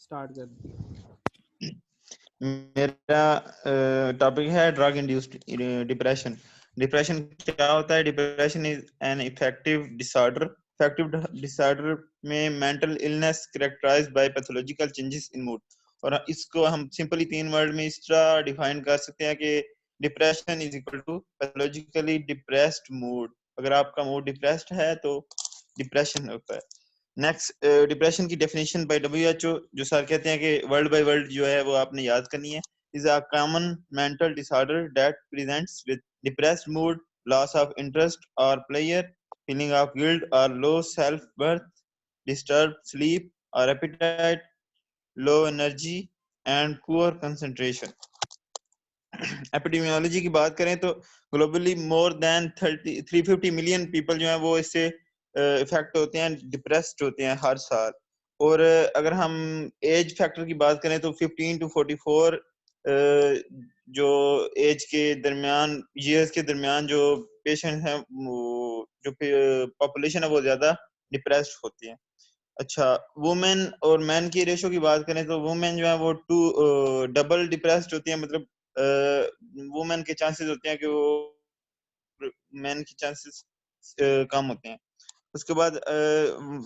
Start कर दिया। मेरा टॉपिक है ड्रग इंड्यूस्ड डिप्रेशन। डिप्रेशन क्या होता है? Depression is an affective disorder. Affective disorder में mental illness characterized by pathological changes in mood. और इसको हम सिंपली 3 वर्ड में इस तरह डिफाइन कर सकते हैं कि depression is equal to pathologically depressed mood. अगर आपका मूड डिप्रेस्ड है तो डिप्रेशन होता है। नेक्स्ट, डिप्रेशन की डेफिनेशन बाय WHO, जो सर कहते हैं कि वर्ल्ड बाय वर्ल्ड जो है वो आपने याद करनी है। Is a common mental disorder that presents with depressed mood, loss of interest और प्लेयर, फीलिंग ऑफ गिल्ट और low self worth, disturb sleep और appetite, low energy and poor concentration. Epidemiology की बात करें तो globally more than 350 million people जो है वो इससे इफेक्ट होते हैं, डिप्रेस्ड होते हैं हर साल। और अगर हम एज फैक्टर की बात करें तो 15 to 44 जो एज के दरमियान, ईयर्स के दरमियान जो पेशेंट हैं, जो पॉपुलेशन है वो ज्यादा डिप्रेस्ड होती है। अच्छा, वुमेन और मैन की रेशो की बात करें तो वुमेन जो है वो डबल डिप्रेस्ड होती है। मतलब वुमेन के चांसेस होते हैं कि वो मैन के चांसेस कम होते हैं। उसके बाद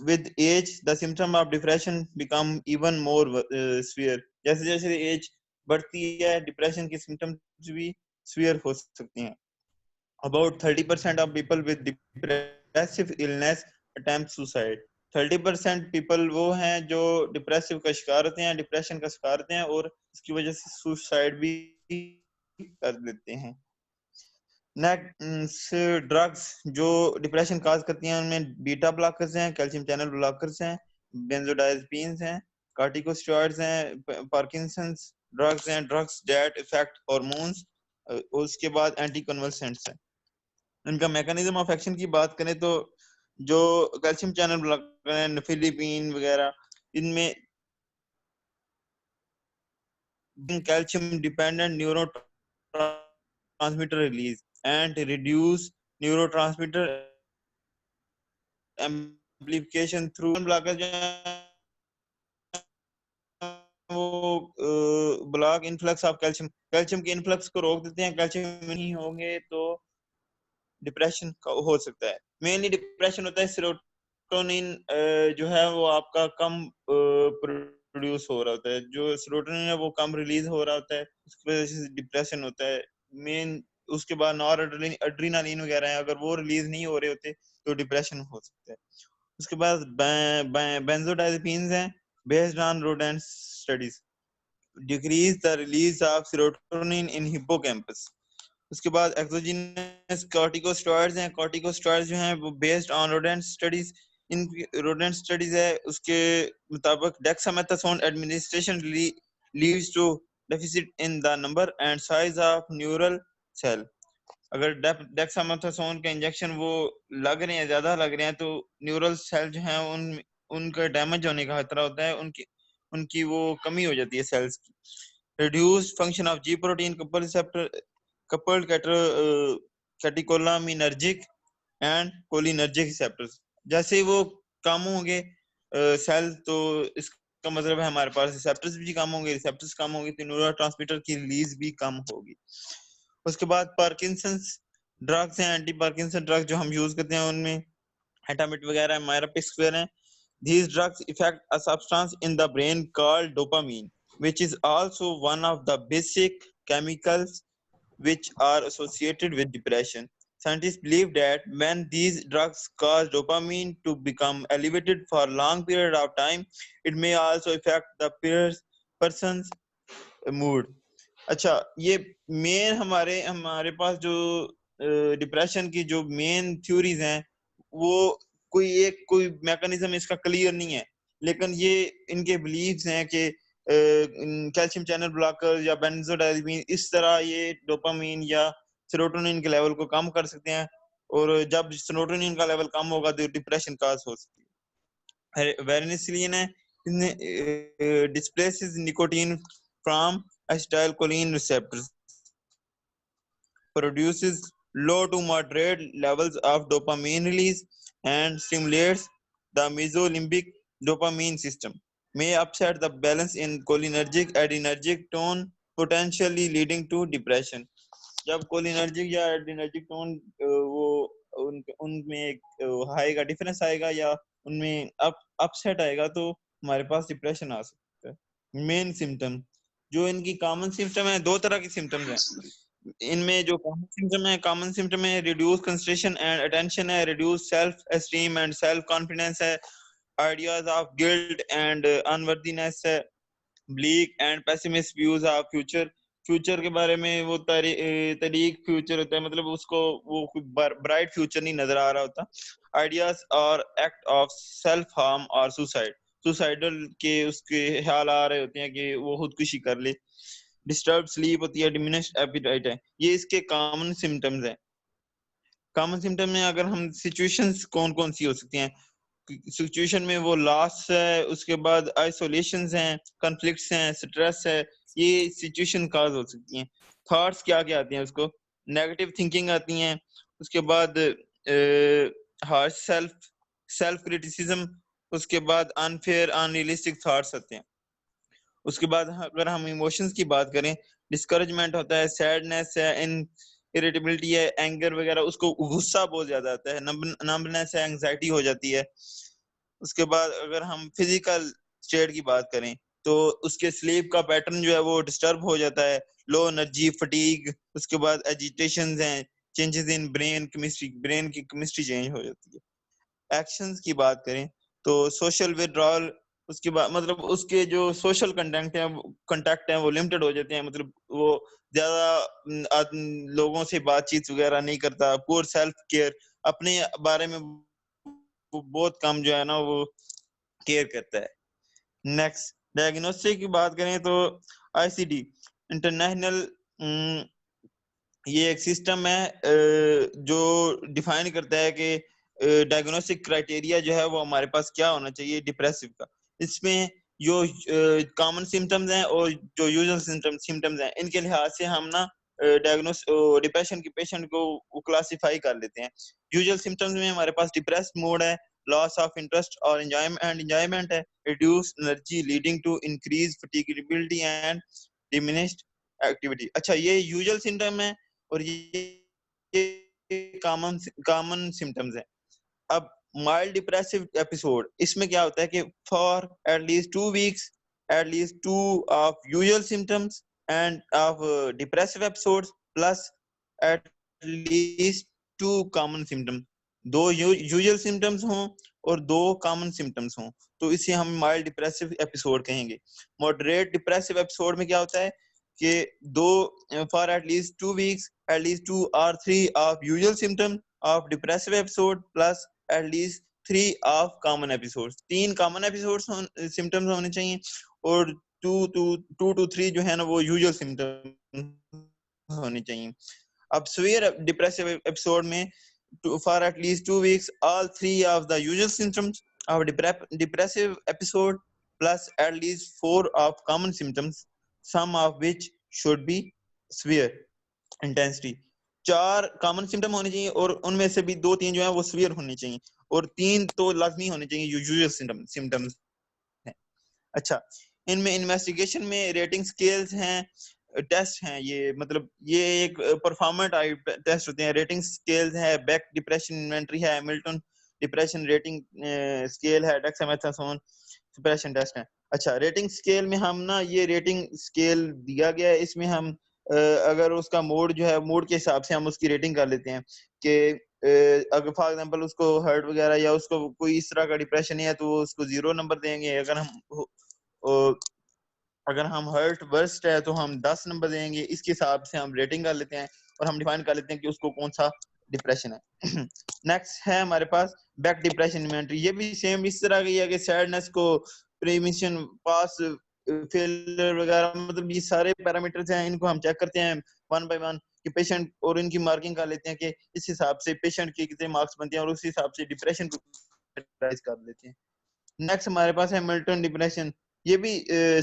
with age the symptom of depression become even more severe. जैसे जैसे एज बढ़ती है डिप्रेशन के सिम्टम्स भी सीवियर हो सकती हैं। About 30% of people with depressive illness attempt suicide. 30% people वो हैं जो डिप्रेसिव का शिकार होते हैं, डिप्रेशन का शिकार होते हैं और इसकी वजह से सुसाइड भी कर देते हैं। नेक्स्ट, ड्रग्स जो डिप्रेशन काज करती हैं उनमें बीटा ब्लॉकर्स हैं, कैल्शियम चैनल ब्लॉकर्स हैं, बेंजोडाइजेपिन्स हैं, कॉर्टिकोस्टेरॉइड्स हैं, पार्किंसंस ड्रग्स हैं, ड्रग्स दैट इफेक्ट हार्मोन्स। उसके बाद एंटी कन्वल्सेंट्स हैं। इनका मैकेनिज्म ऑफ एक्शन की बात करें तो जो कैल्शियम चैनल ब्लॉकर है, नफिलिपिन वगैरह, इनमें calcium dependent neurotransmitter release and reduce neurotransmitter amplification through blocker जो वो block influx of calcium, calcium के इनफ्लक्स को रोक देते हैं। कैल्शियम नहीं होंगे तो डिप्रेशन हो सकता है। मेनली डिप्रेशन होता है सेरोटोनिन जो है वो आपका कम प्रोड्यूस हो रहा होता है। जो सेरोटोनिन है वो कम रिलीज हो रहा होता है, उसकी वजह से डिप्रेशन होता है मेन। उसके बाद नॉर एड्रेनालिन वगैरह है, अगर वो रिलीज नहीं हो रहे होते तो डिप्रेशन हो सकता है। उसके बाद बेंजोडाइजेपिन्स हैं, based on rodent studies decrease the release of serotonin in hippocampus. उसके बाद एक्सोजीनस कॉर्टिकोस्टेरॉइड्स हैं। कॉर्टिकोस्टेरॉइड्स जो हैं वो बेस्ड ऑन रोडेंट स्टडीज। इन रोडेंट स्टडीज है उसके मुताबिक dexamethasone administration leads to deficit in the number and size of neural cell. अगर डेक्सामेथासोन का इंजेक्शन वो लग रहे हैं, ज्यादा लग रहे हैं, तो न्यूरल सेल जो हैं उनका डैमेज होने का खतरा होता है, उनकी उनकी वो कमी हो जाती है सेल्स की। Reduce function of G protein couple receptor, coupled catecholaminergic and cholinergic receptors. जैसे ही वो कम होंगे सेल, तो इसका मतलब है हमारे पास रिसेप्टर्स भी कम होंगे, रिसेप्टर्स कम होंगे तो न्यूरोट्रांसमीटर की रिलीज भी कम होगी। उसके बाद पार्किंसंस ड्रग्स हैं, एंटी पार्किंसन ड्रग्स जो हम यूज करते हैं उनमें एटामिट वगैरह, मायरापिक्सवेर हैं। These drugs affect a substance in the brain called dopamine, which is also one of the basic chemicals which are associated with depression. Scientists believe that when these drugs cause dopamine to become elevated for a long period of time, it may also affect the person's mood. अच्छा, ये main हमारे हमारे पास जो depression की जो main theories हैं वो कोई मैकेनिज्म इसका क्लियर नहीं है, लेकिन ये इनके बिलीव्स हैं कि कैल्शियम चैनल ब्लॉकर या बेंजोडाइजेपिन इस तरह ये डोपामीन या सेरोटोनिन के लेवल को कम कर सकते हैं, और जब सेरोटोनिन का लेवल कम होगा तो डिप्रेशन काज हो सकती है। वेरिनिसिलिन है, displaces nicotine from acetylcholine receptors, produces low to moderate levels of dopamine release, and stimulates the mesolimbic dopamine system. may upset the balance in cholinergic adrenergic tone, potentially leading to depression. जब cholinergic या adrenergic tone वो उनमें एक high का difference आएगा या उनमें upset आएगा तो हमारे पास डिप्रेशन आ सकता है। मेन सिम्टम जो इनकी कॉमन सिम्टम है, दो तरह की सिम्टम्स हैं इनमें। जो कॉमन सिम्टम है रिड्यूस कंसंट्रेशन एंड अटेंशन है, reduce self esteem and self confidence है, ideas of guilt and unworthiness है, bleak and pessimist views of future, future के बारे में वो तरीक फ्यूचर होता है, मतलब उसको वो ब्राइट फ्यूचर नहीं नजर आ रहा होता। आइडियाज और एक्ट ऑफ सेल्फ हार्म और सुसाइड, सुसाइडल के उसके ख्याल आ रहे होते हैं कि वो खुदकुशी कर ले। डिस्टर्ब स्लीप होती है, डिमिनिश्ड एपेटाइट है। ये इसके कॉमन सिम्टम्स हैं। कॉमन सिम्टम में अगर हम सिचुएशंस कौन कौन सी हो सकती हैं, सिचुएशन में वो लॉस है, उसके बाद आइसोलेशंस हैं, कॉन्फ्लिक्ट्स हैं, स्ट्रेस है, ये सिचुएशन काज हो सकती हैं। थॉट्स क्या क्या आती हैं उसको, नेगेटिव थिंकिंग आती हैं, उसके बाद हार्श सेल्फ क्रिटिसिज्म, उसके बाद अनफेयर अनरियलिस्टिक थॉट्स आते हैं। उसके बाद अगर हम इमोशंस की बात करें, डिस्करेजमेंट होता है, सैडनेस है, इरिटेबिलिटी है, एंगर वगैरह, उसको गुस्सा बहुत ज्यादा आता है, नंबनेस है, एंजाइटी हो जाती है। उसके बाद अगर हम फिजिकल स्टेट की बात करें तो उसके स्लीप का पैटर्न जो है वो डिस्टर्ब हो जाता है, लो एनर्जी, फटीग, उसके बाद एजिटेशंस हैं, changes in brain chemistry, brain की केमिस्ट्री चेंज हो जाती है। एक्शंस की बात करें तो सोशल विड्रॉल, उसके बाद मतलब उसके जो सोशल कंटेक्ट है वो लिमिटेड हो जाते हैं, मतलब वो ज्यादा लोगों से बातचीत वगैरह नहीं करता। पुअर सेल्फ केयर, अपने बारे में वो बहुत कम जो है ना वो केयर करता है। नेक्स्ट डायग्नोस्टिक की बात करें तो आईसीडी इंटरनेशनल, ये एक सिस्टम है जो डिफाइन करता है कि डायग्नोस्टिक क्राइटेरिया जो है वो हमारे पास क्या होना चाहिए डिप्रेसिव का। इसमें जो कॉमन सिम्टम्स हैं और जो यूजुअल सिम्टम्स हैं, इनके लिहाज से हम ना डायग्नोस डिप्रेशन के पेशेंट को क्लासिफाई कर लेते हैं। यूजुअल सिम्टम्स में हमारे पास डिप्रेस्ड मूड है, लॉस ऑफ इंटरेस्ट और एंजॉयमेंट है, reduce energy leading to increase fatigability and diminished activity. अच्छा, ये यूजुअल सिम्टम है और ये कॉमन सिम्टम्स हैं। अब माइल्ड डिप्रेसिव एपिसोड, इसमें क्या होता है कि for at least 2 weeks at least 2 of usual symptoms end of depressive episodes plus at least 2 common symptoms, 2 usual symptoms हों और 2 कॉमन सिम्टम्स हों, तो इसे हम माइल्ड डिप्रेसिव एपिसोड कहेंगे। मॉडरेट डिप्रेसिव एपिसोड में क्या होता है कि दो for at least 2 weeks at least 2 or 3 of usual symptom of depressive episode plus at least 3 of common episodes, 3 common episodes symptoms होने चाहिए और 2 to 3 जो है ना वो यूजुअल सिम्टम्स होने चाहिए। अब सीवियर डिप्रेसिव एपिसोड में for at least 2 weeks all 3 of the usual symptoms of depressive episode plus at least 4 of common symptoms, some of which should be severe intensity. 4 common symptom होने चाहिए और उनमें से भी 2-3 जो है वो सीवियर होने चाहिए और 3 तो लाजमी होने चाहिए यूजुअल सिम्टम्स हैं। अच्छा, इनमें इन्वेस्टिगेशन में रेटिंग स्केल्स हैं, टेस्ट हैं, ये मतलब ये एक परफॉर्मेंट टाइप टेस्ट होते हैं। रेटिंग स्केल्स है, बैक डिप्रेशन इन्वेंटरी है, हैमिल्टन डिप्रेशन रेटिंग स्केल है, डेक्सामेथासोन डिप्रेशन टेस्ट है। अच्छा, रेटिंग स्केल में हम ना ये रेटिंग स्केल दिया गया है, इसमें हम अगर उसका मूड जो है, मूड के हिसाब से हम उसकी रेटिंग कर लेते हैं कि अगर फॉर एग्जांपल उसको हर्ट वगैरह या उसको कोई इस तरह का डिप्रेशन है तो उसको 0 नंबर देंगे। अगर हम हर्ट वर्स्ट है तो हम 10 नंबर देंगे। इसके हिसाब से हम रेटिंग कर लेते हैं और हम डिफाइन कर लेते हैं कि उसको कौन सा डिप्रेशन है। नेक्स्ट है हमारे पास बैक डिप्रेशन इन्वेंटरी, ये भी सेम इस तरह की है कि सैडनेस को प्रीमिशन पास फेलियर वगैरह, मतलब ये सारे पैरामीटर्स हैं, इनको हम चेक करते हैं 1 by 1 कि पेशेंट, और इनकी मार्किंग कर लेते हैं कि इस हिसाब से पेशेंट के कितने मार्क्स बनते हैं और उस हिसाब से डिप्रेशन को कैटेगराइज कर लेते हैं। नेक्स्ट हमारे पास है मिल्टन डिप्रेशन, ये भी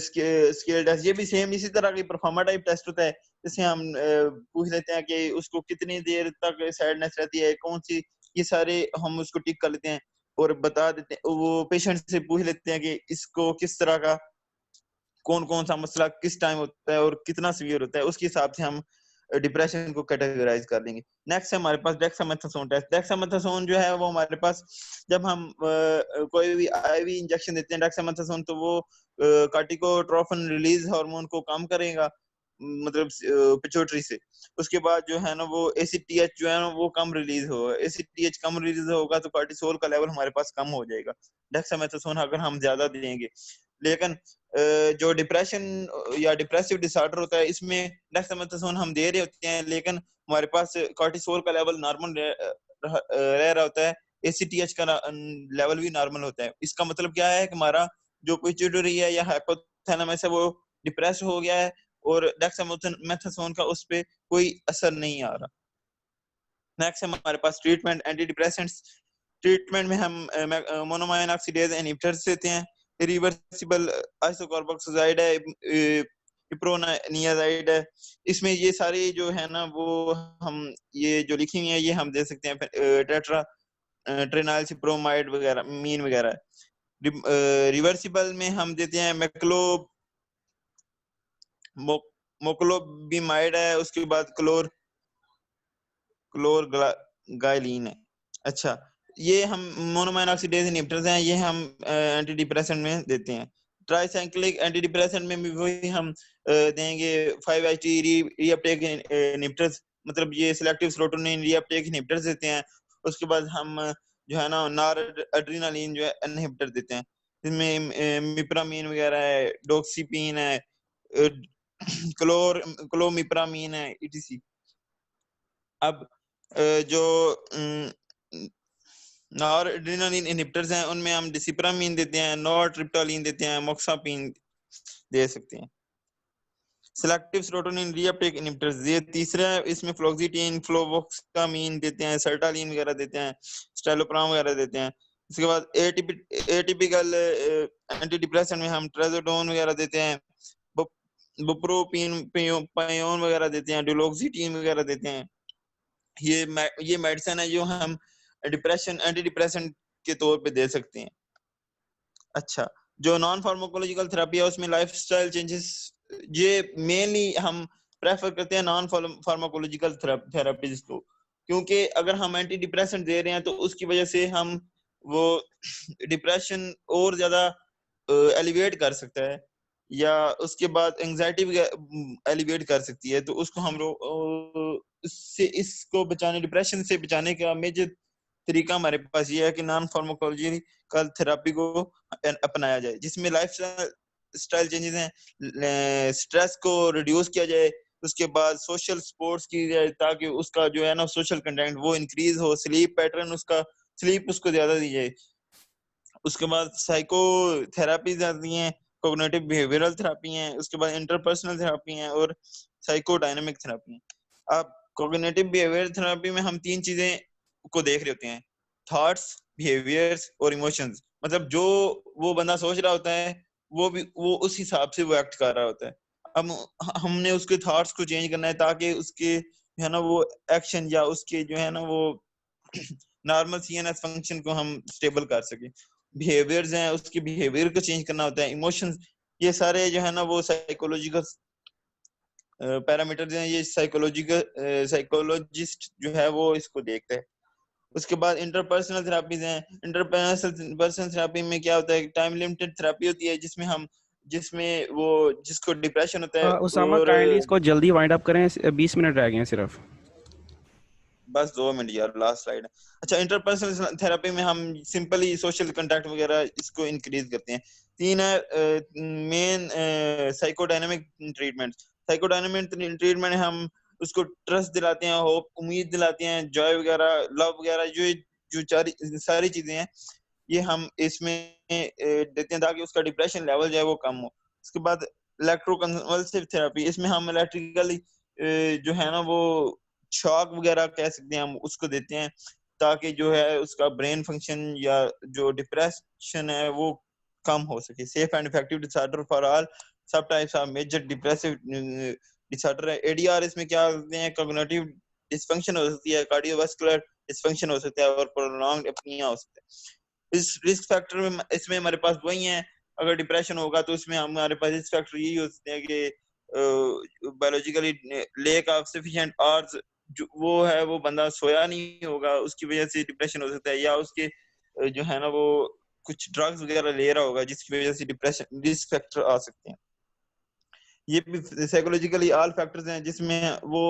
स्केल टेस्ट, ये भी सेम इसी तरह की परफॉर्मा टाइप टेस्ट होता है। जिससे हम पूछ लेते हैं कि उसको कितनी देर तक सैडनेस रहती है, कौन सी, ये सारे हम उसको टिक कर लेते हैं। और बता देते हैं, वो पेशेंट से पूछ लेते हैं कि इसको किस तरह का कौन कौन सा मसला किस टाइम होता है और कितना सीवियर होता है, उसके हिसाब से हम डिप्रेशन को कैटेगराइज कर लेंगे। नेक्स्ट है हमारे पास डेक्सामेथासोन टेस्ट। डेक्सामेथासोन जो है वो हमारे पास जब हम कोई भी आईवी इंजेक्शन देते हैं डेक्सामेथासोन, तो वो कार्टिकोट्रोफिन रिलीज हार्मोन को कम करेगा, मतलब पिट्यूटरी से। उसके बाद जो है ना वो एसीटीएच जो है ना वो कम रिलीज होगा, एसीटीएच कम रिलीज होगा तो कार्टिसोल का लेवल हमारे पास कम हो जाएगा डेक्सामेथासोन अगर हम ज्यादा देंगे। लेकिन जो डिप्रेशन या डिप्रेसिव डिसऑर्डर होता है इसमें डेक्सामेथासोन हम दे रहे होते हैं, लेकिन हमारे पास कार्टिसोल का लेवल नॉर्मल रह रहा होता है, एसीटीएच का लेवल भी नॉर्मल होता है। इसका मतलब क्या है कि हमारा जो पिट्यूटरी है या हाइपोथैलेमस है वो डिप्रेस हो गया है और डेक्सामेथासोन का उस पे कोई असर नहीं आ रहा। नेक्स्ट हमारे पास ट्रीटमेंट, एंटी डिप्रेसेंट्स। ट्रीटमेंट में हम मोनोमाइन ऑक्सीडेज इनहिबिटर्स देते हैं, रिवर्सिबल आइसोकार्बोक्सिलाइड है, इप्रोनियाजाइड है। इसमें ये सारे जो है ना वो हम ये जो लिखी हुई है ये हम दे सकते हैं, टेट्रा ट्रेनाइलसिप्रोमाइड वगैरह, मीन वगैरह। रिवर्सिबल में हम देते हैं मोक्लोबिमाइड है, उसके बाद क्लोरगाइलिन है। अच्छा, ये हम मोनोमाइन ऑक्सीडेज इनहिबिटर्स हैं, ये हम एंटी डिप्रेसेंट में देते हैं। ट्राइसाइक्लिक एंटी डिप्रेसेंट में भी वही हम देंगे 5-HT रीअपटेक इनहिबिटर्स, मतलब ये सिलेक्टिव सेरोटोनिन रीअपटेक इनहिबिटर्स देते हैं। उसके बाद हम जो है ना नॉर एड्रेनालिन जो है इनहिबिटर देते हैं, इसमें मिप्रामीन वगैरह है, डोक्सीपीन है, क्लोमिप्रामीन है, ईटीसी। अब जो नॉर एड्रेनालिन इनहिबिटर्स हैं उनमें हम डिसिप्रामीन देते हैं, नॉरट्रिप्टालिन देते हैं, मोक्सापिन दे सकते हैं। सिलेक्टिव सेरोटोनिन रीअपटेक इनहिबिटर्स ये तीसरा है, इसमें फ्लोक्सिटिन, फ्लोवोक्सामिन देते हैं, सर्टालिन वगैरह देते हैं, स्टेलोप्राम वगैरह देते हैं। इसके बाद एटिपिकल एंटी डिप्रेसेंट में हम ट्राजोडोन वगैरह देते हैं, बुप्रोपिन पायोन वगैरह देते हैं, डुलोक्सिटिन वगैरह देते हैं। ये मेडिसिन है जो हम डिप्रेशन एंटी डिप्रेशन के तौर पे दे सकते हैं। अच्छा, जो नॉन फार्माकोलॉजिकल थेरेपी है उसमें लाइफस्टाइल चेंजेस, ये मेनली हम प्रेफर करते हैं नॉन फार्माकोलॉजिकल थेरेपीज को, क्योंकि अगर हम एंटी डिप्रेसेंट दे रहे हैं तो उसकी वजह से हम वो डिप्रेशन और ज्यादा एलिवेट कर सकता है, या उसके बाद एंजाइटी भी एलिवेट कर सकती है। तो उसको हम इससे इसको बचाने, डिप्रेशन से बचाने का मेजर तरीका हमारे पास ये है कि नॉन फार्माकोलॉजिकल थेरेपी को अपनाया जाए, जिसमें लाइफ स्टाइल चेंजेस हैं, स्ट्रेस को रिड्यूस किया जाए, उसके बाद सोशल सपोर्ट्स की जाए ताकि उसका जो है ना सोशल कंटेंट वो इंक्रीज हो, स्लीप पैटर्न उसका, स्लीप उसको ज्यादा दी जाए। उसके बाद साइको थेरापीज आती हैं, कोग्निटिव बिहेवियरल थेरापी हैं, उसके बाद इंटरपर्सनल थेरापी हैं और साइको डायनामिक थेरापी हैं। अब कोग्निटिव बिहेवियर थेरापी में हम तीन चीजें को देख रहे होते हैं, थॉट्स, बिहेवियर्स और इमोशंस। मतलब जो वो बंदा सोच रहा होता है वो उस हिसाब से वो एक्ट कर रहा होता है। अब हमने उसके थॉट्स को चेंज करना है ताकि उसके है ना वो एक्शन या उसके जो है ना वो नॉर्मल सीएनएस फंक्शन को हम स्टेबल कर सके। बिहेवियर्स हैं, उसके बिहेवियर को चेंज करना होता है। इमोशंस, ये सारे जो है ना वो साइकोलॉजिकल पैरामीटर्स हैं, ये साइकोलॉजिस्ट जो है वो इसको देखते हैं। उसके बाद इंटरपर्सनल थेरापीज हैं। इंटरपर्सनल थेरापी में क्या होता है, टाइम लिमिटेड थेरापी होती है जिसमें वो जिसको डिप्रेशन होता है उसामा और काइंडली इसको जल्दी वाइंड अप करें, 20 मिनट रह गए हैं सिर्फ। बस 2 मिनट यार, लास्ट स्लाइड है। अच्छा, इंटरपर्सनल थेरेपी में हम सिंपली सोशल कांटेक्ट वगैरह इसको इंक्रीज करते हैं। तीन है main psychodynamic treatment. Psychodynamic treatment हम उसको ट्रस्ट दिलाते हैं, होप, उम्मीद दिलाते हैं, जॉय वगैरह, लव वगैरह, जो जो सारी चीजें हैं ये हम इसमें देते हैं ताकि उसका डिप्रेशन लेवल जो है वो कम हो। उसके बाद इलेक्ट्रोकन्वल्सिव थेरेपी, इसमें हम इलेक्ट्रिकली जो है ना वो शॉक वगैरह कह सकते हैं, हम उसको देते हैं ताकि जो है उसका ब्रेन फंक्शन या जो डिप्रेशन है वो कम हो सके। Safe and effective disorder for all subtypes of major depressive disorder है। एडीआर इसमें क्या होते हैं, कॉग्निटिव डिसफंक्शन हो सकती है, कार्डियोवास्कुलर डिसफंक्शन हो सकता है और प्रोलॉन्ग्ड एपनिया हो सकता है। इस रिस्क फैक्टर में इसमें हमारे पास वही है, अगर डिप्रेशन होगा तो इसमें हमारे पास रिस्क फैक्टर यही हो सकते हैं कि biologically lake of sufficient hours, जो वो है वो बंदा सोया नहीं होगा, उसकी वजह से डिप्रेशन हो सकता है, या उसके जो है ना वो कुछ ड्रग्स वगैरह ले रहा होगा जिसकी वजह से डिप्रेशन रिस्क फैक्टर आ सकते हैं। ये भी साइकोलॉजिकली ऑल फैक्टर्स हैं जिसमें वो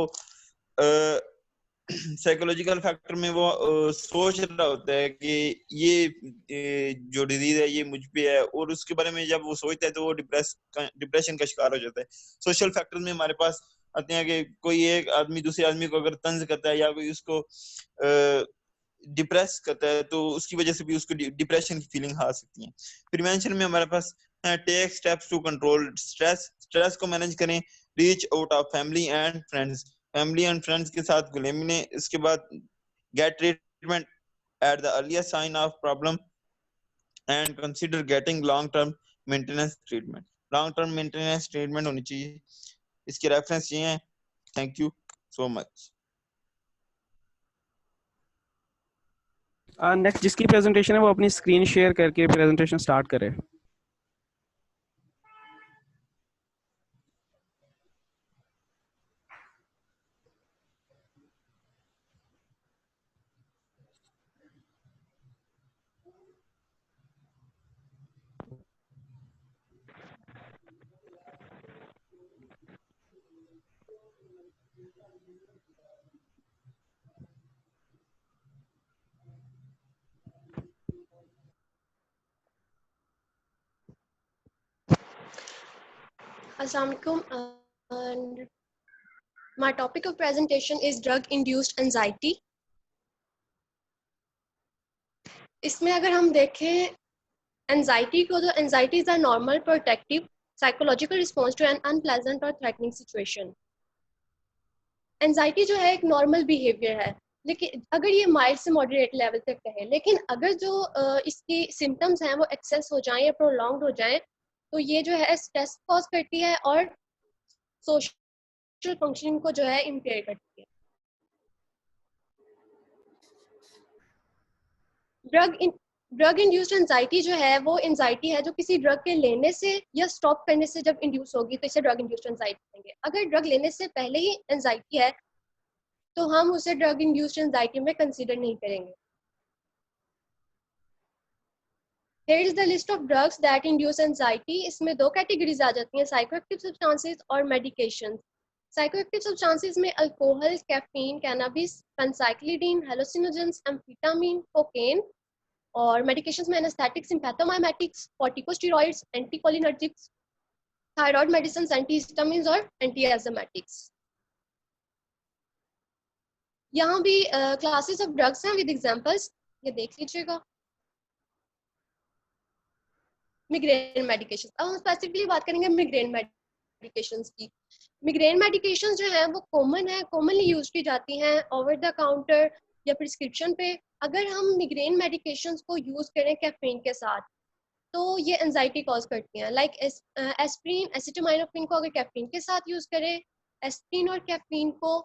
साइकोलॉजिकल फैक्टर में वो सोच रहा होता है कि ये जो डिजीज है ये मुझ पे है, और उसके बारे में जब वो सोचता है तो वो डिप्रेशन का शिकार हो जाता है। सोशल फैक्टर्स में हमारे पास आते हैं कि कोई एक आदमी दूसरे आदमी को अगर तंज करता है या कोई उसको डिप्रेस करता है तो उसकी वजह से भी उसको डिप्रेशन की फीलिंग आ सकती है। प्रिवेंशन में हमारे पास take steps to control stress, stress को मैनेज करें, reach out of family and friends, family and friends के साथ घुले मिले। इसके बाद get treatment at the earliest sign of problem and consider getting long term maintenance treatment, long term maintenance treatment होनी चाहिए। इसके रेफरेंस ये हैं। Thank you so much. Next जिसकी प्रेजेंटेशन है वो अपनी स्क्रीन शेयर करके प्रेजेंटेशन स्टार्ट करे। Assalamualaikum. And my topic of presentation is drug-induced anxiety. इसमें अगर हम देखें एंजाइटी को, तो anxiety is a normal protective psychological response to an unpleasant और थ्रेटनिंग सिचुएशन। एंजाइटी जो है एक नॉर्मल बिहेवियर है, लेकिन अगर ये माइल्ड से मॉडरेट लेवल तक है, लेकिन अगर जो इसकी सिम्टम्स हैं वो एक्सेस हो जाएं या प्रोलॉन्ग्ड हो जाएं तो ये जो है स्ट्रेस कॉज करती है और सोशल फंक्शनिंग को जो है इम्पेयर करती है। ड्रग इंड्यूस्ड एंजाइटी जो है वो एंजाइटी है जो किसी ड्रग के लेने से या स्टॉप करने से जब इंड्यूस होगी तो इसे ड्रग इंड्यूस्ड एंजाइटी कहेंगे। अगर ड्रग लेने से पहले ही एंजाइटी है तो हम उसे ड्रग इंड्यूस्ड एंजाइटी में कंसीडर नहीं करेंगे। Here is the list of drugs that induce anxiety. इसमें दो कैटेगरीज आ जाती हैं, साइकोएक्टिव सब्सटेंसेस और मेडिकेशंस। साइकोएक्टिव सब्सटेंसेस में alcohol, caffeine, cannabis, phencyclidine, hallucinogens, amphetamine, cocaine, और मेडिकेशंस में anaesthetics, sympathomimetics, corticosteroids, anticholinergics, thyroid medicine, antihistamines और एंटीएज़मेटिक्स। यहाँ भी क्लासेस ऑफ ड्रग्स हैं विद एग्जांपल्स, ये देख लीजिएगा। मिग्रेन मेडिकेशंस, अब हम स्पेसिफिकली बात करेंगे मिग्रेन मेडिकेशंस की। मिग्रेन मेडिकेशंस जो है वो कॉमनली यूज की जाती हैं ओवर द काउंटर या प्रिस्क्रिप्शन पे। अगर हम मिग्रेन मेडिकेशंस को यूज करें कैफीन के साथ तो ये एंजाइटी कॉज करती हैं। लाइक एस्प्रिन, एसिटामिनोफेन को अगर कैफीन के साथ यूज करें, एस्प्रिन और कैफीन को,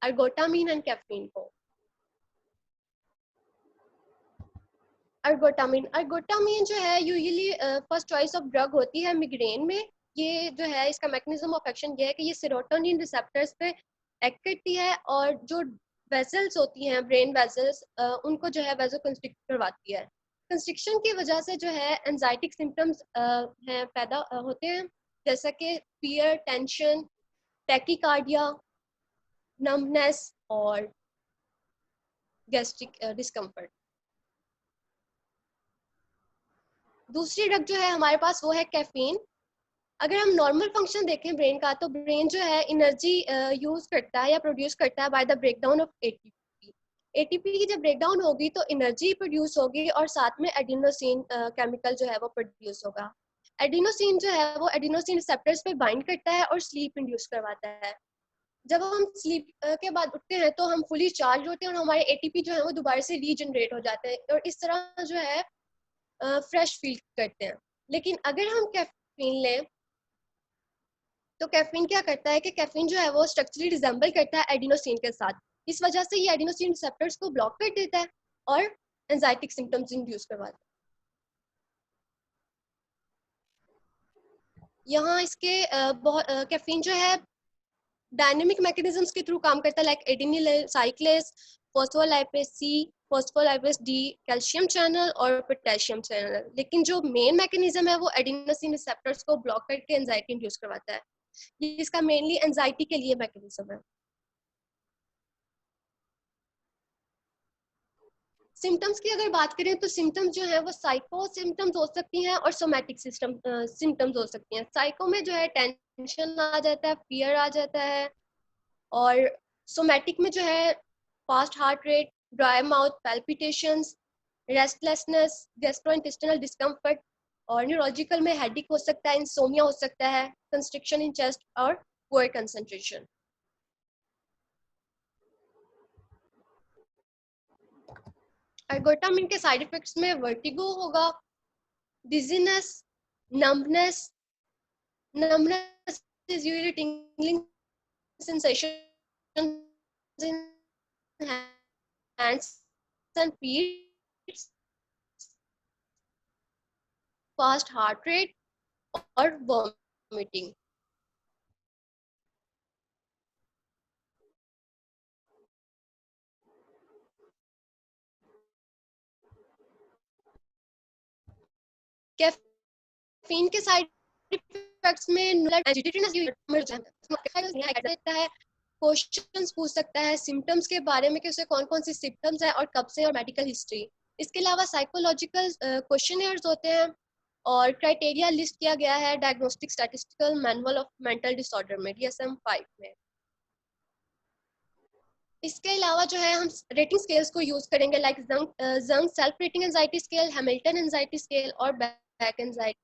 अर्गोटामिन एंड कैफीन को। अर्गोटामिन जो है usually first choice of drug होती है मिग्रेन में। ये जो है इसका मैकेनिज्म ऑफ एक्शन ये है कि ये सेरोटोनिन रिसेप्टर्स पे एक्ट करती है और जो वेसल्स होती हैं, ब्रेन वेसल्स, उनको जो है वेसो कंस्ट्रिक्ट करवाती है। कंस्ट्रिक्शन की वजह से जो है एंजाइटिक सिम्टम्स हैं पैदा होते हैं, जैसा कि फियर, टेंशन, टैकीकार्डिया, नम्बनेस और गैस्ट्रिक डिस्कम्फर्ट। दूसरी ड्रग जो है हमारे पास वो है कैफीन। अगर हम नॉर्मल फंक्शन देखें ब्रेन का, तो ब्रेन जो है एनर्जी यूज करता है या प्रोड्यूस करता है by the breakdown of ATP. ATP की जब ब्रेकडाउन होगी तो एनर्जी प्रोड्यूस होगी और साथ में एडिनोसिन केमिकल जो है वो प्रोड्यूस होगा। एडिनोसिन जो है वो एडिनोसिन रिसेप्टर्स पे बाइंड करता है और स्लीप इंड्यूस करवाता है। जब हम स्लीप के बाद उठते हैं तो हम फुली चार्ज होते हैं और हमारे एटीपी जो है वो दोबारा से रीजनरेट हो जाते हैं और इस तरह जो है फ्रेश फील करते हैं। लेकिन अगर हम कैफीन लें तो कैफीन क्या करता है कि कैफीन जो है वो स्ट्रक्चरली रिजेंबल करता है एडिनोसिन के साथ। इस वजह से ये एडिनोसिन रिसेप्टर्स को ब्लॉक कर देता है और एंजाइटिक सिम्टम्स इंड्यूस करवाता है। यहाँ इसके बहुत कैफीन जो है डायनेमिक मैकेनिज्म्स के थ्रू काम करता है, लाइक एडिनिल साइक्लेस, फॉस्फोलाइपेज सी, फॉस्फोलाइपेज डी, कैल्शियम चैनल और पोटेशियम चैनल। लेकिन जो मेन मैकेनिज्म है वो एडिनोसिन रिसेप्टर्स को ब्लॉक करके एंजाइटी इंड्यूस करवाता है। ये इसका मेनली एंजाइटी के लिए मैकेनिज्म है। सिम्टम्स की अगर बात करें तो सिम्टम्स जो है वो साइको सिम्टम्स हो सकती हैं और सोमैटिक सिस्टम सिम्टम्स हो सकती हैं। साइको में जो है टेंशन आ जाता है, फियर आ जाता है, और सोमैटिक में जो है fast heart rate, dry mouth, palpitations, restlessness, gastrointestinal discomfort, और न्यूरोलॉजिकल में हेडेक हो सकता है, इंसोमिया हो सकता है, कंस्ट्रिक्शन इन चेस्ट और पुअर कंसंट्रेशन। एर्गोटामिन के साइड इफेक्ट्स में वर्टिगो होगा, dizziness, numbness is usually tingling sensation in hands and feet, fast heart rate और vomiting। कैफीन के साइड इफेक्ट्स में है, क्वेश्चंस पूछ सकता है सिम्टम्स के बारे में कि उसे कौन कौन सी सिम्टम्स है और कब से, और मेडिकल हिस्ट्री। इसके अलावा साइकोलॉजिकल क्वेश्चनेयर्स होते हैं और क्राइटेरिया लिस्ट किया गया है diagnostic statistical manual of mental disorder में, DSM-5 में। इसके अलावा जो है हम रेटिंग स्केल्स को यूज करेंगे, लाइक जंग self rating anxiety scale, Hamilton anxiety scale और बैक एंजाइटी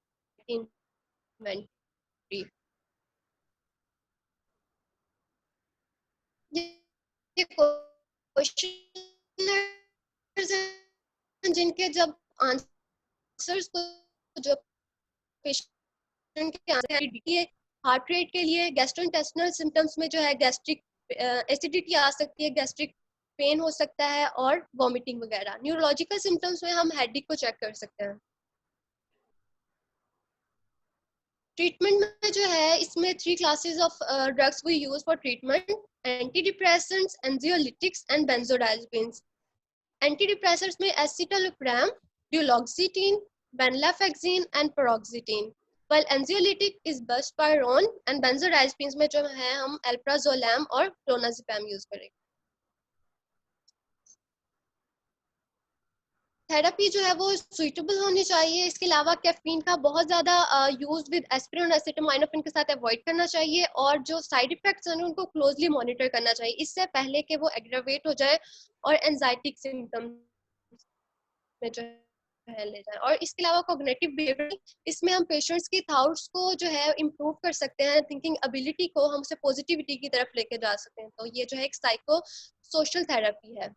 इन्वेंटरी। ये क्वेश्चन जिनके जब आंसर्स को जो पेशेंट के आंसर है, हार्ट रेट के लिए गैस्ट्रोइंटेस्टिनल सिम्टम्स में जो है गैस्ट्रिक एसिडिटी आ सकती है, गैस्ट्रिक पेन हो सकता है और वॉमिटिंग वगैरह। न्यूरोलॉजिकल सिम्टम्स में हम हेडेक को चेक कर सकते हैं। ट्रीटमेंट में जो है इसमें 3 classes of drugs we use for treatment: anti depressants, anxiolytics and benzodiazepines. Anti depressants में escitalopram, duloxetine, venlafaxine and paroxetine, while anxiolytic is buspirone, and benzodiazepines में जो है हम alprazolam और clonazepam यूज करेंगे। थेरेपी जो है वो सुइटेबल होनी चाहिए। इसके अलावा कैफीन का बहुत ज़्यादा यूज विद एस्पिरिन और एसिटामिनोफेन के साथ अवॉइड करना चाहिए, और जो साइड इफेक्ट्स हैं उनको क्लोजली मॉनिटर करना चाहिए, इससे पहले कि वो एग्रावेट हो जाए और एंजाइटिक सिम्टम्स में जो है ले जाए। और इसके अलावा कॉग्निटिव बिहेवियर, इसमें हम पेशेंट्स की थॉट्स को जो है इम्प्रूव कर सकते हैं, थिंकिंग एबिलिटी को हम उसे पॉजिटिविटी की तरफ लेके जा सकते हैं। तो ये जो है एक साइको सोशल थेरेपी है।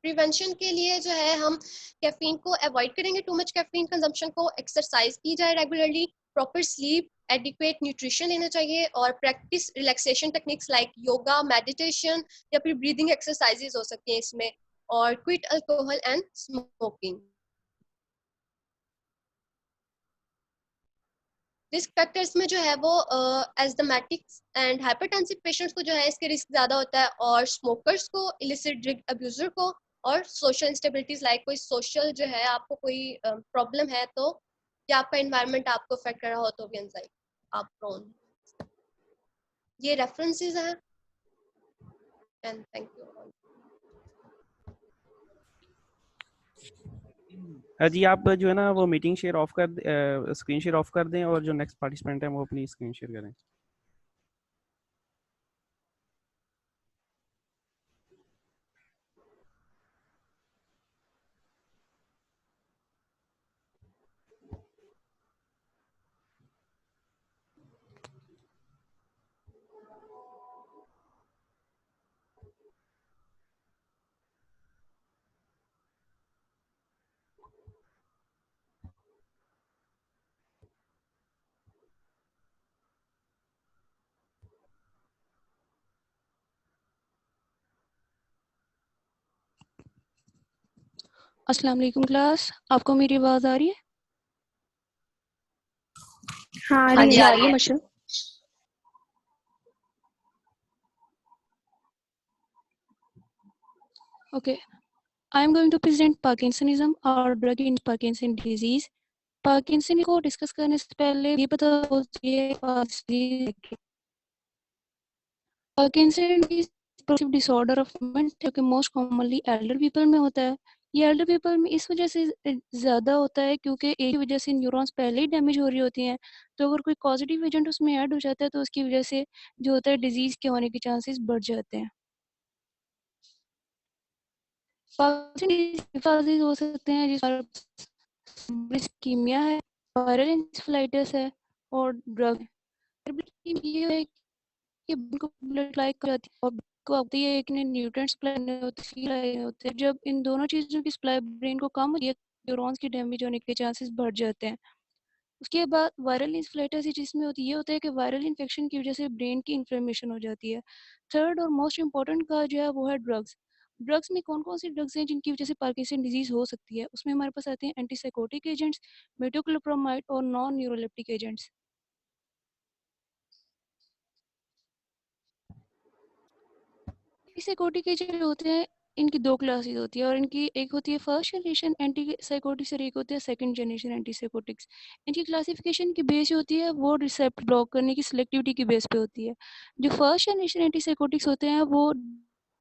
प्रिवेंशन के लिए जो है हम कैफीन को अवॉइड करेंगे, टू मच कैफीन कंजम्पशन को, एक्सरसाइज की जाए regularly, proper sleep, adequate nutrition लेना चाहिए, और practice relaxation techniques like yoga, meditation या फिर ब्रीदिंग एक्सरसाइजेज हो सकती हैं इसमें, और quit alcohol and smoking. Risk factors में जो है वो एस्थमेटिक्स एंड हाइपरटेंसिव पेशेंट्स को जो है इसके रिस्क ज़्यादा होता है, और स्मोकर्स को, इलिसिट ड्रग अब्यूजर को, और सोशल इंस्टेबिलिटीज लाइक कोई सोशल जो है आपको कोई प्रॉब्लम है तो, या आपका इन्वायरमेंट आपको अफेक्ट कर रहा हो तो भी एंजाइटी आप प्रोन। ये रेफरेंसेस हैं एंड थैंक यू। जी आप जो है ना वो मीटिंग शेयर ऑफ कर स्क्रीन शेयर ऑफ कर दें, और जो नेक्स्ट पार्टिसिपेंट है वो अपनी स्क्रीन शेयर करें। अस्सलाम वालेकुम क्लास, आपको मेरी आवाज़ आ रही है? हाँ हाँ जी, आ रही रही है। मशहूर। Okay, I am going to present Parkinsonism or drug in Parkinson disease. Parkinson को डिस्कस करने से पहले ये पता होना चाहिए Parkinson progressive disorder of movement जो कि मोस्ट कॉमनली एल्डर पीपल में होता है। ये एल्डर पीपल में इस वजह से ज़्यादा होता है क्योंकि एक वजह से न्यूरॉन्स पहले ही डैमेज हो रही होती हैं, तो अगर कोई पॉजिटिव एजेंट उसमें ऐड हो जाता है तो उसकी वजह से जो होता है डिजीज़ के होने के चांसेस बढ़ जाते हैं। पार्किंसन हो सकते हैं जिसमें इस्कीमिया है, वायरल एंसेफेलाइटिस है और ड्रग ये है कि उनको ब्लड लाइक कर जाती है और को आती है एक ने न्यूट्रिएंट्स सप्लाई होते हैं। जब इन दोनों चीज़ों की सप्लाई ब्रेन को कम होती है न्यूरॉन्स के डैमेज होने के चांसेस बढ़ जाते हैं। उसके बाद वायरल इंफ्लेटाइटिस जिसमें होती ये होता है कि वायरल इन्फेक्शन की वजह से ब्रेन की इन्फ्लेमेशन हो जाती है। थर्ड और मोस्ट इम्पॉर्टेंट का जो है वो है ड्रग्स। ड्रग्स में कौन कौन सी ड्रग्स हैं जिनकी वजह से पार्किंसन डिजीज हो सकती है? उसमें हमारे पास आते हैं एंटीसाइकोटिक एजेंट्स, मेटोक्लोप्रामाइड और non neuroleptic agents. Antipsychotic agent होते हैं, इनकी दो क्लासेस होती है और इनकी एक होती है फर्स्ट जनरेशन एंटीसाइकोटिक्स और एक होती है सेकंड जनरेशन एंटीसाइकोटिक्स। इनकी क्लासिफिकेशन की बेस होती है वो रिसेप्टर ब्लॉक करने की सिलेक्टिविटी की बेस पे होती है। जो फर्स्ट जनरेशन एंटीसाइकोटिक्स होते हैं वो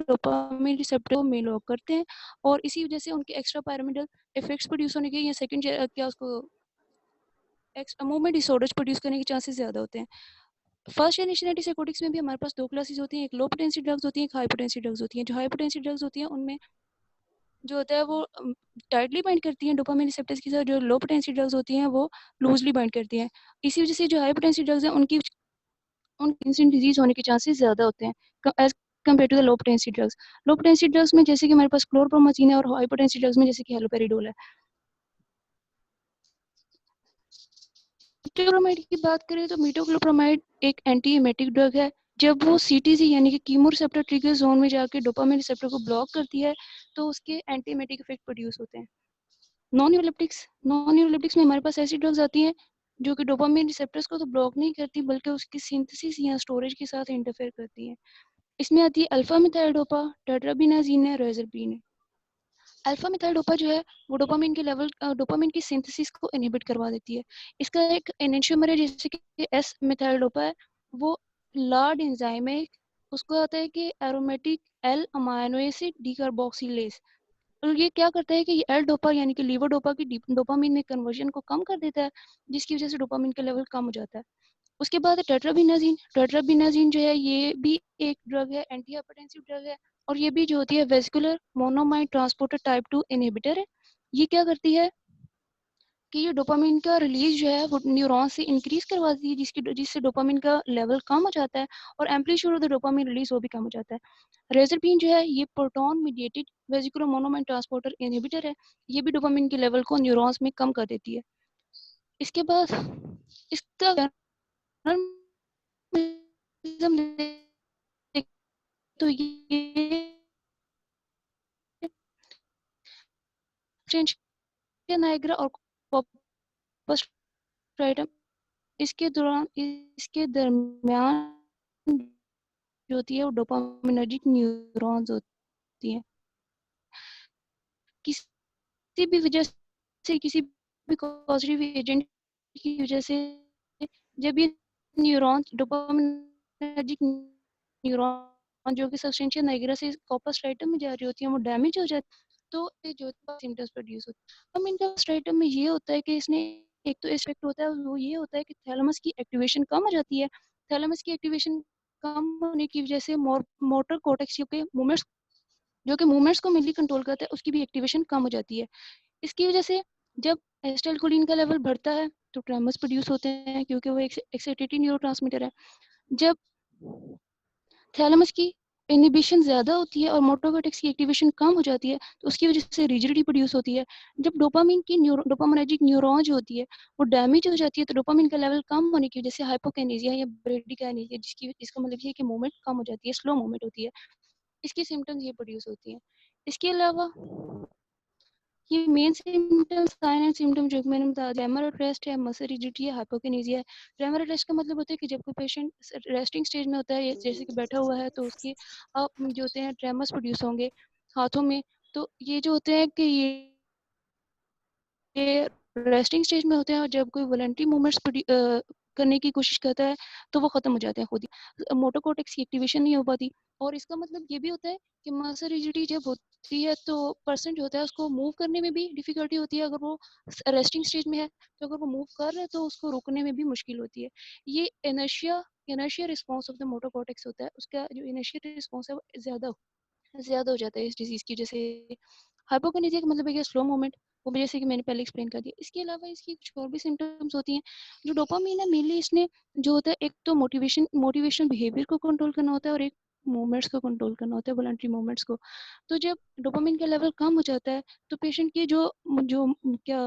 डोपामिन रिसेप्टर को मेल करते हैं और इसी वजह से उनके एक्स्ट्रा पैरामिडल इफेक्ट्स प्रोड्यूस होने के या सेकंड क्या उसको मूवमेंट डिसऑर्डर्स प्रोड्यूस करने के चांसेस ज़्यादा होते हैं। फर्स्ट जनरेशन एंटीसाइकोटिक्स में भी हमारे पास दो क्लासेस होती हैं, एक लो पोटेंसी ड्रग्स होती हैं, एक हाई पोटेंसी ड्रग्स होती हैं। जो हाई पोटेंसी ड्रग्स होती हैं उनमें जो होता है वो टाइटली बाइंड करती हैं डोपामिन रिसेप्टर्स के साथ, जो लो पोटेंसी ड्रग्स होती हैं वो लूजली बाइंड करती हैं। इसी वजह से जो हाई पोटेंसी ड्रग्स हैं उनकी इंसिडेंट डिजीज होने के चांसेस ज़्यादा होते हैं as compared to the low potency drugs. Low potency drugs में जैसे कि हमारे पास क्लोरप्रोमाजीन है और हाई पोटेंसी ड्रग्स में जैसे कि हेलोपेरिडोल है। मीटोक्लोप्रामाइड की बात करें तो मीटोक्लोप्रामाइड एक एंटी एमेटिक ड्रग है। जब वो सीटीजी यानी कि कीमो रिसेप्टर ट्रिगर जोन में जाके डोपामिन रिसेप्टर को ब्लॉक करती है तो उसके एंटी एमेटिक इफेक्ट प्रोड्यूस होते हैं। नॉन न्यूरोलेप्टिक्स में हमारे पास ऐसी ड्रग्स आती हैं जो कि डोपामिन रिसेप्टर्स को तो ब्लॉक नहीं करती बल्कि उसकी सिंथेसिस या स्टोरेज के साथ इंटरफेयर करती हैं। इसमें आती है अल्फा मिथाइलडोपा, टेट्राबिनाजीन है, रेजरपीन है। अल्फा मिथाइलडोपा जो है वो डोपामिन के लेवल डोपामिन की सिंथेसिस को इनहिबिट करवा देती है। इसका एक एनेंशियोमर है जैसे कि एस मिथाइलडोपा है, वो लार्ड एंजाइम है, उसको आता है कि aromatic L amino acid decarboxylase. और ये क्या करता है कि ये एल डोपा यानी कि लीवर डोपा की डोपामिन में कन्वर्जन को कम कर देता है, जिसकी वजह से डोपामिन का लेवल कम हो जाता है। उसके बाद है टेट्राबिनाजीन जो है ये भी एक ड्रग है, एंटी हाइपरटेंसिव ड्रग है और ये भी जो होती है vascular monoamine transporter type 2 inhibitor है। ये क्या करती है कि ये डोपामिन का रिलीज जो है वो न्यूरॉन से इंक्रीज करवाती है जिससे डोपामिन का लेवल कम हो जाता है और amplitude of the dopamine release वो भी कम हो जाता है। रेजरपीन जो है ये proton mediated vesicular monoamine transporter inhibitor है, ये भी डोपामिन के लेवल को न्यूरॉन्स में कम कर देती है। इसके बाद इसका तो ये नाइग्रा और कॉर्पस स्ट्राइटम इसके दरमियान जो होती है वो डोपामिनर्जिक न्यूरॉन्स होती हैं। किसी भी वजह से किसी भी पॉजिटिव एजेंट की वजह से जब ये न्यूरॉन्स डोपामिनर्जिक न्यूरॉन जो कि सब्सटेंशिया नाइग्रा से कॉर्पस स्ट्राइटम में जा रही होती है वो डैमेज हो जाती है तो ये जो सिम्टम्स प्रोड्यूस होते हैं। अब इनका स्ट्राइटम में ये होता है कि इसने एक तो इफेक्ट होता है वो ये होता है कि थैलेमस की एक्टिवेशन कम हो जाती है। थैलेमस की एक्टिवेशन कम होने की वजह से मोटर कोर्टेक्स के मूवमेंट्स जो कि मूवमेंट्स को मेनली कंट्रोल करता है उसकी भी एक्टिवेशन कम हो जाती है। इसकी वजह से जब एसिटाइलकोलिन का लेवल बढ़ता है तो ट्रेमर्स प्रोड्यूस होते हैं क्योंकि वो एक एक्साइटेटिव न्यूरोट्रांसमीटर है। जब थैलेमस की इनहिबिशन ज़्यादा होती है और मोटर कोर्टेक्स की एक्टिवेशन कम हो जाती है तो उसकी वजह से रिजिडिटी प्रोड्यूस होती है। जब डोपामिन की डोपामिनर्जिक न्यूरॉन जो होती है वो डैमेज हो जाती है तो डोपामिन का लेवल कम होने की वजह से हाइपोकाइनेसिया या ब्रेडिकाइनेसिया जिसका मतलब ये है कि मूवमेंट कम हो जाती है, स्लो मूवमेंट होती है। इसकी सिम्टम्स ये प्रोड्यूस होती हैं। इसके अलावा ये main symptoms, sign and symptom जो मैंने बता दिया, ट्रेमर रेस्ट है, मसल रिजिडिटी है, हाइपोकिनेसिया है। ट्रेमर रेस्ट का मतलब होता है कि जब कोई पेशेंट रेस्टिंग स्टेज में होता है, जैसे कि बैठा हुआ है, तो उसके जो होते हैं ट्रेमर्स प्रोड्यूस होंगे हाथों में। तो ये जो होते हैं कि ये रेस्टिंग स्टेज में होते हैं, और जब कोई वॉलंटरी मूवमेंट्स करने की कोशिश करता है तो वो खत्म हो जाते हैं खुद ही, मोटर कॉर्टेक्स की एक्टिवेशन नहीं हो पाती। और इसका मतलब ये भी होता है कि मसल रिजिडिटी जब होती है तो पर्सन जो होता है उसको मूव करने में भी डिफिकल्टी होती है। अगर वो रेस्टिंग स्टेज में है तो अगर वो मूव कर रहे हैं तो उसको रुकने में भी मुश्किल होती है। ये inertia response of the motor cortex होता है, उसका जो इनर्शिया रिस्पॉन्स है वो ज़्यादा हो जाता है इस डिजीज़ की। जैसे हाइपोकिनेसिया का मतलब है कि स्लो मूवमेंट, वो भी जैसे कि मैंने पहले एक्सप्लेन कर दिया। इसके अलावा इसकी कुछ और भी सिम्टम्स होती हैं। जो डोपामाइन है मेनली इसने जो होता है, एक तो मोटिवेशनल बिहेवियर को कंट्रोल करना होता है, और एक मूवमेंट्स को कंट्रोल करना होता है, वॉलंटरी मूवमेंट्स को। तो जब डोपामाइन का लेवल कम हो जाता है तो पेशेंट के जो जो क्या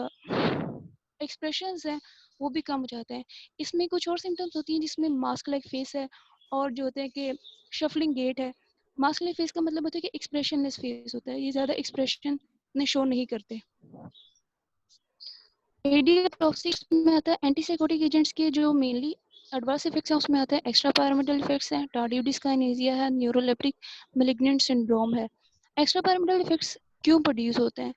एक्सप्रेशंस हैं वो भी कम हो जाते हैं। इसमें कुछ और सिम्टम्स होती हैं जिसमें मास्क लाइक फेस है, और जो होते हैं कि शफलिंग गेट है। मास्क लाइक फेस का मतलब होता है कि एक्सप्रेशनलेस फेस होता है, ये ज़्यादा एक्सप्रेशन ने शो नहीं करते। एडियोटॉक्सिक्स में आता है एंटीसाइकोटिक एजेंट्स के जो मेनली एडवर्स इफेक्ट्स हैं, उसमें आता है एक्स्ट्रा पैरामिडल इफेक्ट्स हैं, टार्डिव डिस्काइनेसिया है, न्यूरोलेप्टिक मैलिग्नेंट सिंड्रोम है। एक्स्ट्रा पैरामिडल इफेक्ट्स क्यों प्रोड्यूस होते हैं?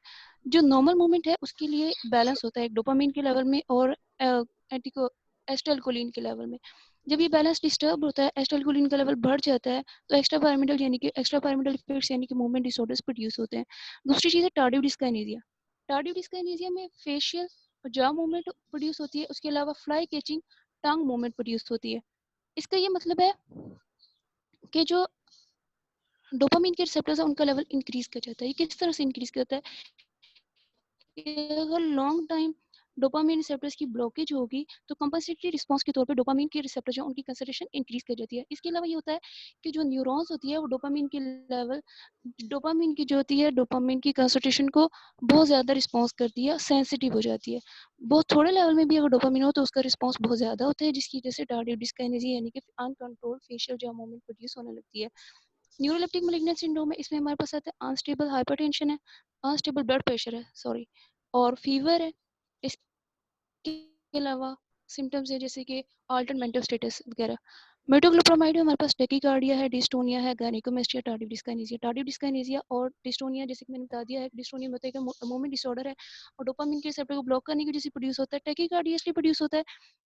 जो नॉर्मल मूवमेंट है उसके लिए बैलेंस होता है एक डोपामिन के लेवल में और एंटीको एस्टाइलकोलिन के लेवल में। जब ये बैलेंस डिस्टर्ब होता है, एस्टाइलकोलिन का लेवल बढ़ जाता है, तो एक्स्ट्रा पैरामिडल इफेक्ट्स यानी कि मूवमेंट डिसऑर्डर्स प्रोड्यूस होते हैं। दूसरी चीज़ है टार्डिव डिस्काइनेसिया। टार्डिव डिस्काइनेसिया में फेशियल जॉ मूवमेंट प्रोड्यूस होती है, उसके अलावा फ्लाई कैचिंग टंग मूवमेंट प्रोड्यूस होती है। इसका ये मतलब है कि जो डोपामिन के रिसेप्टर्स है उनका लेवल इंक्रीज कर जाता है। ये किस तरह से इंक्रीज करता है? अगर लॉन्ग टाइम डोपामिन रिसेप्टर्स की ब्लॉकेज होगी तो कंपनसेटरी रिस्पांस के तौर पे डोपामिन के रिसेप्टर जो उनकी कंसंट्रेशन इंक्रीज कर जाती है। इसके अलावा ये होता है कि जो न्यूरॉन्स होती है वो डोपामिन की जो होती है डोपामिन की कंसंट्रेशन को बहुत ज़्यादा रिस्पॉन्स करती है, सेंसिटिव हो जाती है। बहुत थोड़े लेवल में भी अगर डोपामिन हो तो उसका रिस्पॉन्स बहुत ज़्यादा होता है, जिसकी वजह से टार्डिव डिस्काइनेसिया यानी कि uncontrolled facial jaw movement produce होने लगती है। न्यूरोलेप्टिक मैलिग्नेंट सिंड्रोम में इसमें हमारे पास आता है अनस्टेबल हाइपरटेंशन है, अनस्टेबल ब्लड प्रेशर है, सॉरी, और फीवर है। इसके अलावा सिम्टम्स है जैसे कि अल्टर्ड मेंटल स्टेटस वगैरह। मेटोक्लोप्रामाइड में हमारे पास टेकिकार्डिया है, डिस्टोनिया है, गायनेकोमेस्टिया, टार्डिव डिस्काइनेसिया और डिस्टोनिया जैसे कि मैंने बता दिया है। डिस्टोनिया में होता है कि मूवमेंट डिसऑर्डर है और डोपामिन के रिसेप्टर को ब्लॉक करने की वजह से प्रोड्यूस होता है। टेकिकार्डिया इसलिए प्रोड्यूस होता है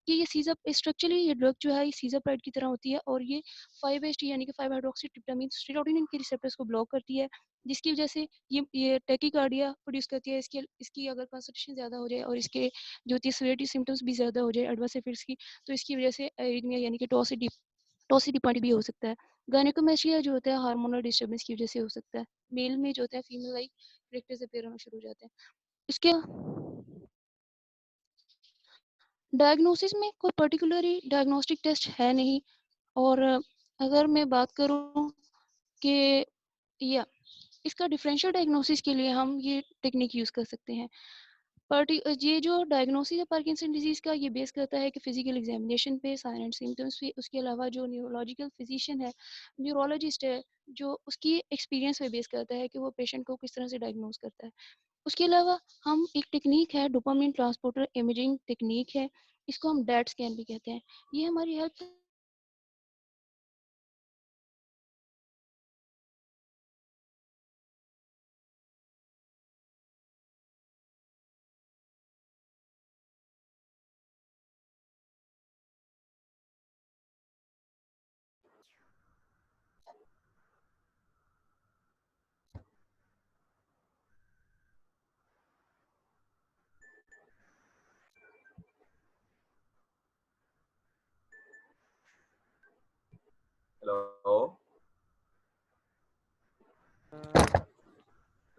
कि ये सीजर स्ट्रक्चरली ये ड्रग जो है ये सीज़ाप्राइड की तरह होती है, और ये 5-HT यानी कि 5-हाइड्रोक्सीट्रिप्टामाइन सेरोटोनिन के रिसेप्टर्स को ब्लॉक करती है, जिसकी वजह से ये टेकिकार्डिया प्रोड्यूस करती है। इसकी अगर कंसंट्रेशन ज़्यादा हो जाए और इसके जो होती है सीवियरिटी सिम्टम्स भी ज़्यादा हो जाए एडवर्स इफेक्ट्स की, तो इसकी वजह से एरिथमिया यानी कि टॉसिडी पॉइंट भी हो सकता है। गायनेकोमेस्टिया जो होता है हार्मोनल डिस्टर्बेंस की वजह से हो सकता है। मेल में जो होता है फीमेल लाइक कैरेक्टर्स अपीयर होना शुरू हो जाते हैं। इसके डायग्नोसिस में कोई पर्टिकुलरली डायग्नोस्टिक टेस्ट है नहीं, और अगर मैं बात करूँ कि या इसका डिफरेंशियल डायग्नोसिस के लिए हम ये टेक्निक यूज़ कर सकते हैं। ये जो डायग्नोसिस है पार्किंसन डिजीज़ का, ये बेस करता है कि फिजिकल एग्जामिनेशन पे, साइन एंड सिम्टम्स पे। उसके अलावा जो न्यूरोलॉजिकल फिजिशियन है, न्यूरोलॉजिस्ट है, जो उसकी एक्सपीरियंस पे बेस करता है कि वो पेशेंट को किस तरह से डायग्नोस करता है। उसके अलावा हम एक टेक्निक है डोपामिन ट्रांसपोर्टर इमेजिंग टेक्निक है, इसको हम डेट स्कैन भी कहते हैं। ये हमारी हेल्प हेलो,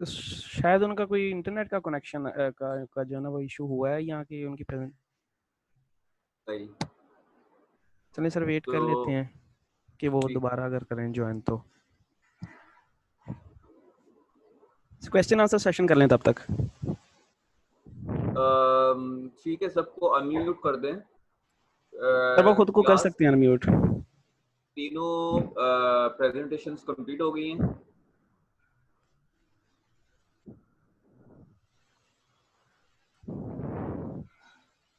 शायद उनका कोई इंटरनेट का कनेक्शन का जो है ना वो इशू हुआ है यहाँ की उनकी प्रेजेंट। सही। चलिए सर वेट कर लेते तो हैं कि वो ठीक। दोबारा अगर करें ज्वाइन तो क्वेश्चन आंसर सेशन कर लें तब तक। ठीक है, सबको अनम्यूट कर दें। सर वो खुद को कर क्लास सकते हैं अनम्यूट। तीनों प्रेजेंटेशंस कंप्लीट हो गई हैं।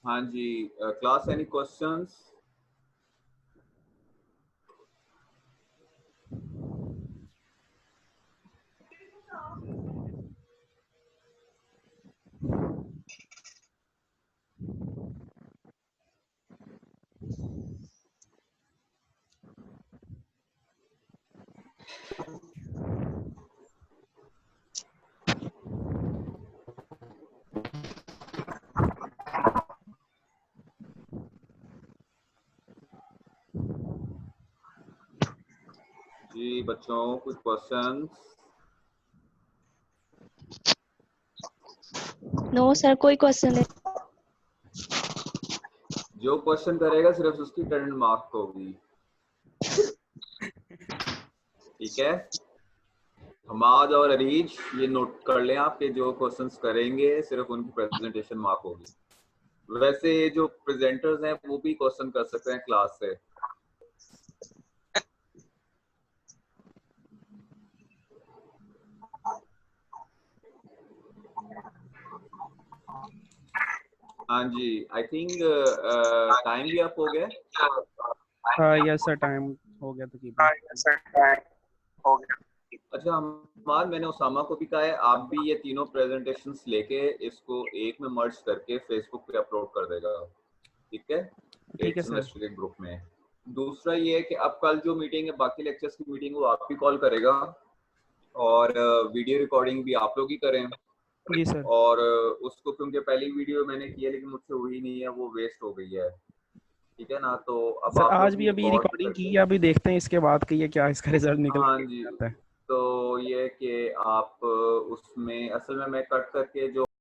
हाँ जी, क्लास एनी क्वेश्चंस? जी बच्चों, कुछ क्वेश्चंस? नो सर, कोई क्वेश्चन नहीं। जो क्वेश्चन करेगा सिर्फ उसकी अटेंडेंस मार्क होगी, ठीक है? हमाद और अरीज ये नोट कर लें आप कि जो क्वेश्चंस करेंगे सिर्फ उनकी प्रेजेंटेशन मार्क होगी। वैसे जो प्रेजेंटर्स हैं वो भी क्वेश्चन कर सकते हैं क्लास से। हाँ जी, आई थिंक टाइम भी अप हो गया। यस सर, टाइम हो गया तकरीबन। अच्छा हमाद, मैंने उसामा को भी कहा है आप भी ये तीनों प्रेजेंटेशंस लेके इसको एक में मर्ज करके फेसबुक पे अपलोड कर देगा, ठीक है? ठीक है एक सर। सेमेस्टर के ग्रुप में। दूसरा ये है कि अब कल जो मीटिंग है, बाकी लेक्चर्स की मीटिंग, वो आप भी कॉल करेगा और वीडियो रिकॉर्डिंग भी आप लोग ही करें। जी सर। और उसको, क्योंकि पहली वीडियो मैंने की है लेकिन मुझसे हुई नहीं है, वो वेस्ट हो गई है, ठीक है ना? तो अब सर आप आज लोग भी अभी रिकॉर्ड रिकॉर्डिंग की है, अभी देखते हैं इसके बाद की है क्या इसका रिजल्ट निकल हाँ के जी, आता है। तो ये कि आप उसमें असल में मैं कट करके जो